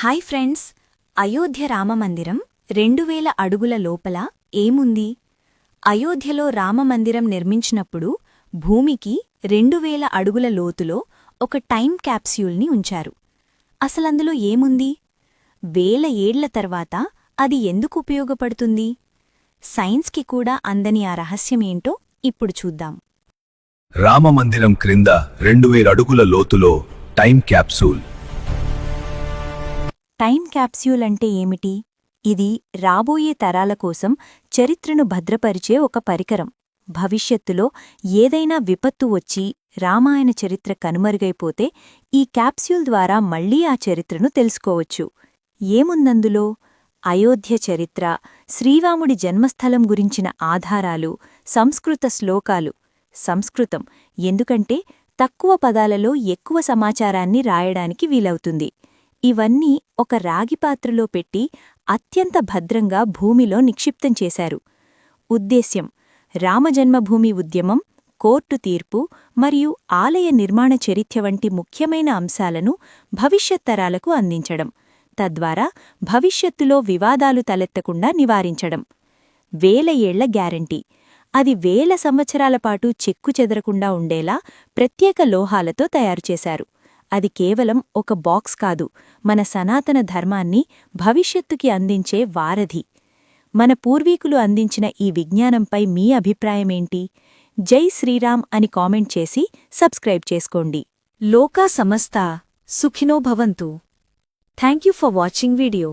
Hi friends, Ayodhya రామమందిరం 2000 అడుగుల లోపల ఏముంది? అయోధ్యలో రామమందిరం నిర్మించినప్పుడు భూమికి 2000 అడుగుల లోతులో ఒక టైం క్యాప్స్యూల్ని ఉంచారు. అసలందులో ఏముంది? వేల ఏళ్ల తర్వాత అది ఎందుకు ఉపయోగపడుతుంది? సైన్స్కి కూడా అందని ఆ రహస్యమేంటో ఇప్పుడు చూద్దాం. రామమందిరం క్రింద 2000 అడుగుల లోతులో టైం క్యాప్సూల్. టైం క్యాప్స్యూల్ అంటే ఏమిటి? ఇది రాబోయే తరాల కోసం చరిత్రను భద్రపరిచే ఒక పరికరం. భవిష్యత్తులో ఏదైనా విపత్తు వచ్చి రామాయణ చరిత్ర కనుమరుగైపోతే ఈ క్యాప్స్యూల్ ద్వారా మళ్లీ ఆ చరిత్రను తెలుసుకోవచ్చు. ఏముందందులో? అయోధ్య చరిత్ర, శ్రీరాముడి జన్మస్థలం గురించిన ఆధారాలు, సంస్కృత శ్లోకాలు. సంస్కృతం ఎందుకంటే తక్కువ పదాలలో ఎక్కువ సమాచారాన్ని రాయడానికి వీలవుతుంది. ఇవన్నీ ఒక రాగిపాత్రలో పెట్టి అత్యంత భద్రంగా భూమిలో నిక్షిప్తం చేశారు. ఉద్దేశ్యం: రామజన్మభూమి ఉద్యమం, కోర్టు తీర్పు మరియు ఆలయ నిర్మాణ చరిత్ర వంటి ముఖ్యమైన అంశాలను భవిష్యత్ తరాలకు అందించడం, తద్వారా భవిష్యత్తులో వివాదాలు తలెత్తకుండా నివారించడం. 1000 ఏళ్ల గ్యారంటీ. అది 1000 సంవత్సరాల పాటు చెక్కుచెదరకుండా ఉండేలా ప్రత్యేక లోహాలతో తయారుచేశారు. అది కేవలం ఒక బాక్స్ కాదు, మన సనాతన ధర్మాన్ని భవిష్యత్తుకి అందించే వారధి. మన పూర్వీకులు అందించిన ఈ విజ్ఞానంపై మీ అభిప్రాయమేంటి? జై శ్రీరామ్ అని కామెంట్ చేసి సబ్స్క్రైబ్ చేసుకోండి. లోకా సమస్తా సుఖినో భవంతు. Thank you for watching video.